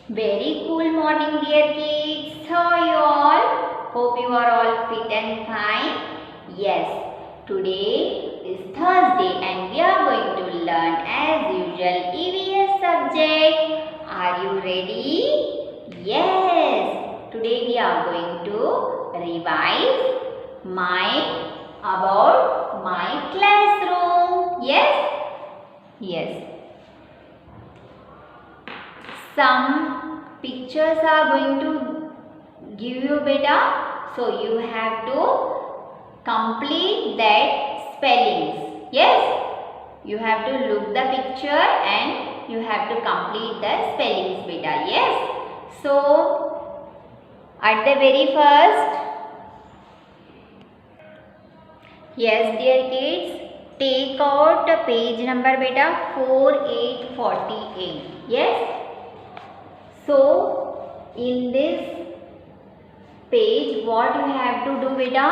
Very cool morning, dear kids. How are you all? Hope you are all fit and fine. Yes, today is Thursday and we are going to learn as usual EVS subject. Are you ready? Yes. Today we are going to revise about my classroom. Yes? Yes. Some pictures are going to give you beta, so you have to complete that spellings. Yes, you have to look the picture and you have to complete the spellings beta. Yes, so at the very first, yes dear kids, take out page number beta 4848. Yes. So, in this page, what you have to do beta?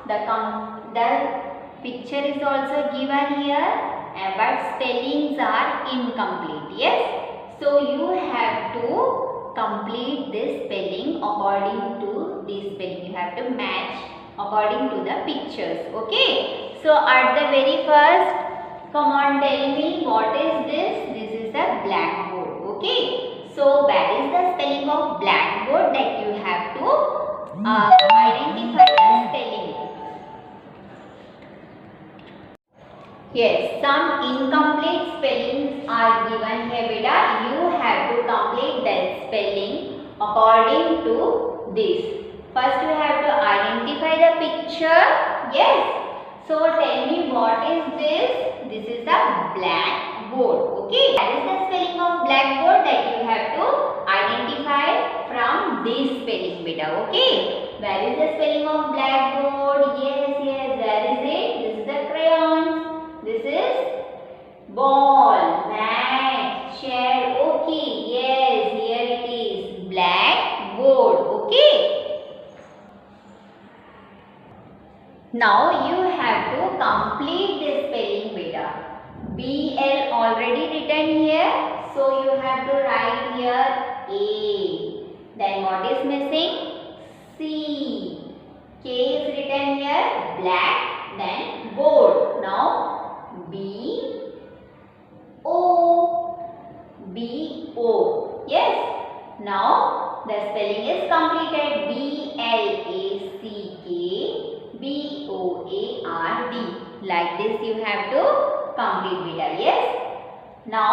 The picture is also given here, but spellings are incomplete. Yes. So, you have to complete this spelling according to this spelling. You have to match according to the pictures. Okay. So, at the very first, come on, tell me what is this? This is a blackboard. Okay. So, where is the spelling of blackboard that you have to identify the spelling. Yes, some incomplete spellings are given here beta. You have to complete the spelling according to this. First you have to identify the picture. Yes. So, tell me what is this? This is a blackboard. Okay. That is the spelling of blackboard that you have to identify from this spelling beta. Okay. Where is the spelling of blackboard? Yes, where is it? This is the crayons. This is ball, mat, chair. Okay. Yes, here it is. Blackboard. Okay. Now you have to complete this spelling beta. BL already written here. So you have to write here A. Then what is missing? C. K is written here. Black. Then board. Now B. O. B. O. Yes. Now the spelling is completed. BLACK. BOARD. Like this you have to complete beta. Yes. Now,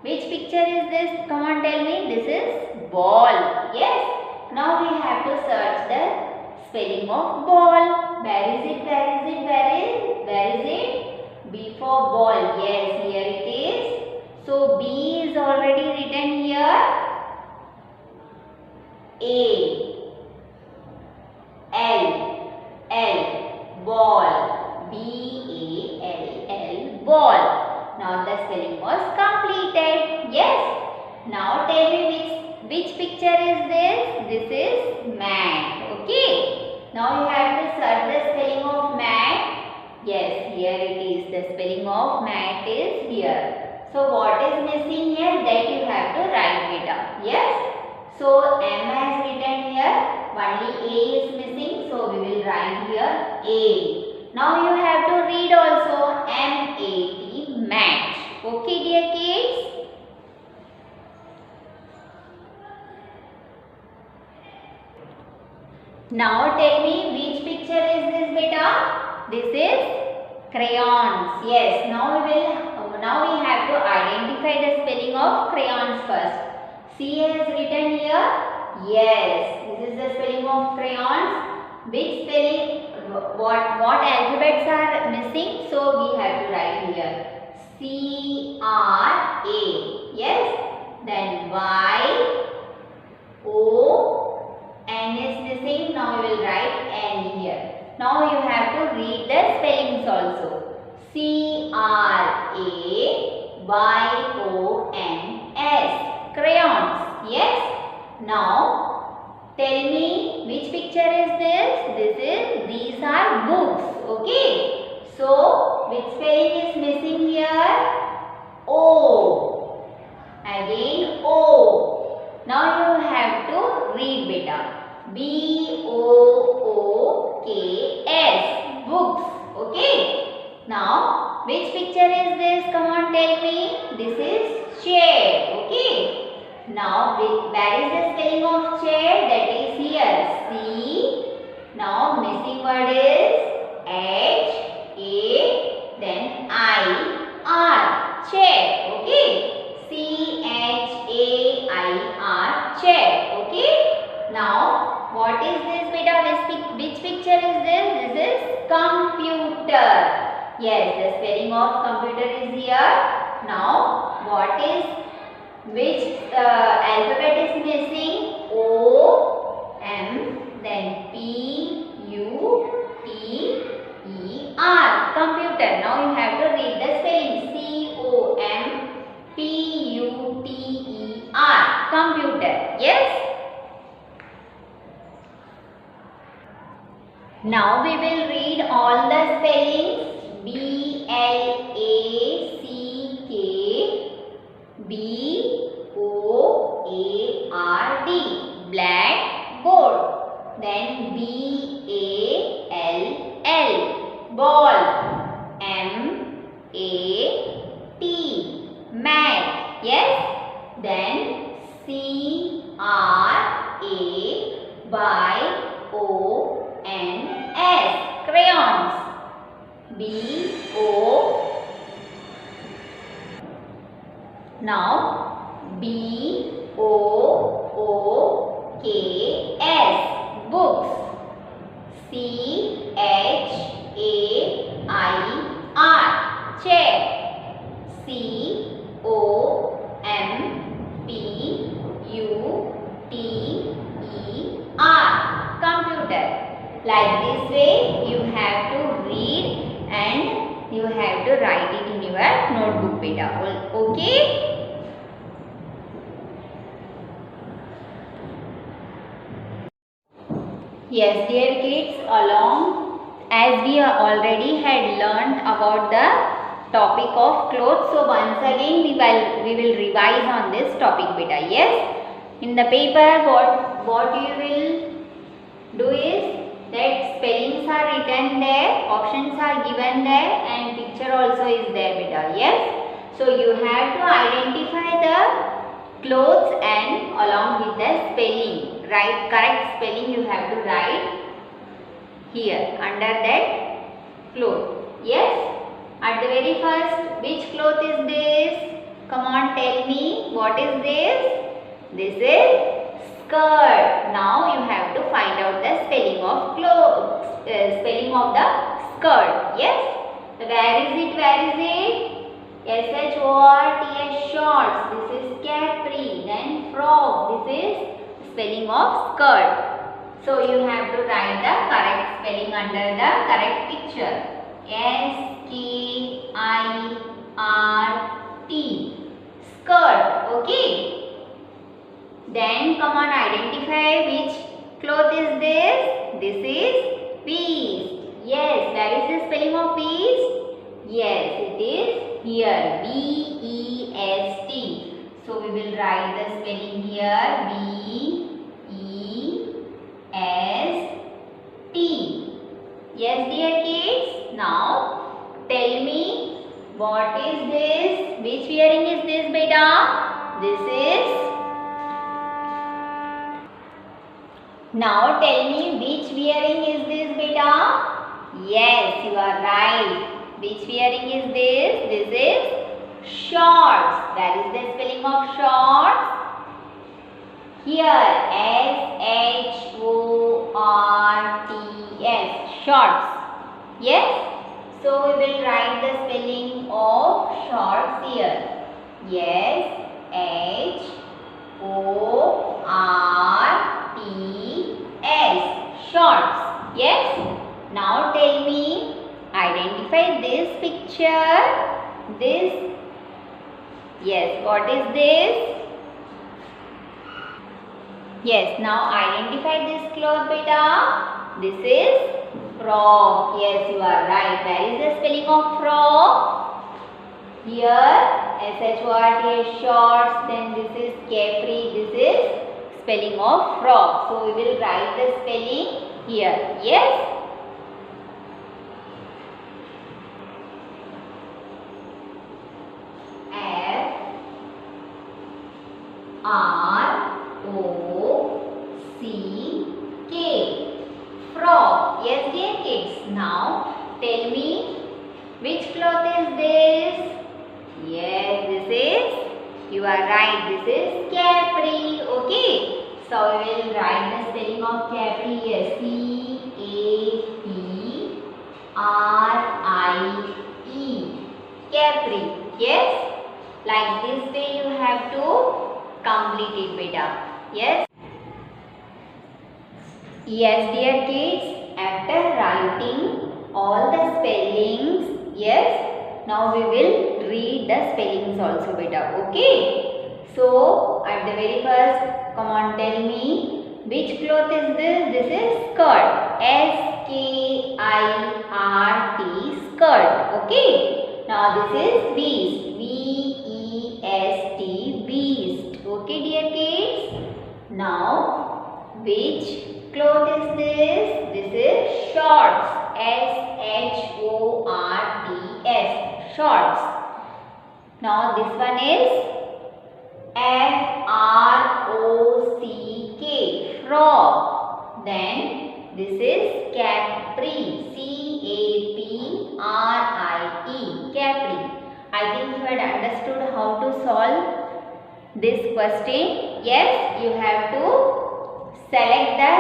which picture is this? Come on, tell me. This is ball. Yes. Now we have to search the spelling of ball. Where is it? Where is it? B for ball. Yes, here it is. So B is already written here. A. L. Ball. B-A-L-L. Ball. Now the spelling was completed. Yes. Now tell me which picture is this? This is mat. Okay. Now you have to search the spelling of mat. Yes, here it is. The spelling of mat is here. So what is missing here? That you have to write it up. Yes. So M has written here. Only A is missing, so we will write here A. Now you have to read also M-A-T, mat. Okay, dear kids? Now tell me which picture is this beta? This is crayons. Yes, now we have to identify the spelling of crayons first. C has written here. Yes, this is the spelling of crayons. Which spelling, what alphabets are missing? So we have to write here C-R-A. Yes, then Y, O, N is missing. Now we will write N here. Now you have to read the spellings also. C-R-A-Y-O-N-S. Crayons. Yes. Now, tell me which picture is this? These are books. Okay. So, which spelling is missing here? O. Again O. Now you have to read beta. B-O-O-K-S. Books. Okay. Now which picture is this? Come on, tell me. This is chair. Okay. Now where is the spelling of chair? That is here. C. Now missing word is H, A, then I, R. Chair. Okay. C-H-A-I-R. Chair. Okay. Now what is this beta? Which picture is this? This is computer. Yes, the spelling of computer is here. Now what is, which alphabet is missing? O, M, then P, U, T, E, R. Computer. Now you have to read the spelling. C-O-M-P-U-T-E-R. Computer. Yes. Now we will read all the spellings. B-L-A-C-K, B-O-A-R-D, blackboard. Then B-A-L-L, ball. M-A-T, mat. Yes. Then C-R-A-Y-O-N-S, crayons. B-O. Now B-O-O-K-S, books. C-H-A-I-R, chair. C-O-M-P-U-T-E-R, computer. Like this way you have to read and you have to write it in your notebook beta. Okay. Yes dear kids, as we already had learned about the topic of clothes, so once again we will revise on this topic beta. Yes, in the paper what you will do is that spellings are written there, options are given there, and picture also is there beta. Yes, so you have to identify the clothes and along with the spelling, right, correct spelling you have to write here under that cloth. Yes, at the very first, which cloth is this? Come on, tell me, what is this? This is skirt. Now you have to find out the spelling of spelling of the skirt. Yes, so where is it? S-H-O-R-T-S, shorts. This is capri. Then frock. This is spelling of skirt. So you have to write the correct spelling under the correct picture. S-K-I-R-T, skirt. Okay. Then come on, identify which cloth is this? This is beast. Yes, where is the spelling of beast? Yes, it is here. B-E-S-T. So we will write the spelling here. B-E-S-T. Yes dear kids. Now tell me, what is this? Which earring is this beta? This is. Now tell me, which earring is this beta? Yes, you are right. Which earring is this? This is shorts. Where is the spelling of shorts? Here, S-H-O-R-T-S, shorts. Yes? So we will write the spelling of shorts here. Yes, H-O-R-T-S, shorts. Yes? Now tell me, identify this picture. This. Yes, what is this? Yes, now identify this cloth beta. This is frock. Yes, you are right. Where is the spelling of frock? Here short is shorts, then this is carefree, this is spelling of frog. So we will write the spelling here. Yes. Frog. Frog. Yes, dear kids. Now tell me, which cloth is this? Yes, this is, you are right, this is capri. Okay. So we will write the spelling of capri here. C-A-P-R-I-E. Capri. Yes. Like this way you have to complete it, beta. Yes. Yes, dear kids. After writing all the spellings, yes, now we will read the spellings also, beta. Okay. So at the very first, come on, tell me, which cloth is this? This is skirt. S-K-I-R-T, skirt. Okay. Now this is beast. V-E-S-T, beast. Okay, dear kids. Now which cloth is this? This is shorts. S-H-O-R-T-S, shorts. Now this one is F-R-O-C-K, frog. Then this is capri. C-A-P-R-I-E, capri. I think you had understood how to solve this question. Yes, you have to select the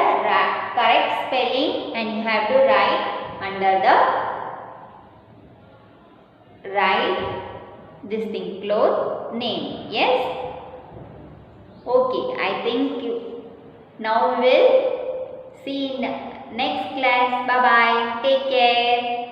correct spelling and you have to write under the this thing, cloth name. Yes. Okay, I think now we will see in the next class. Bye bye. Take care.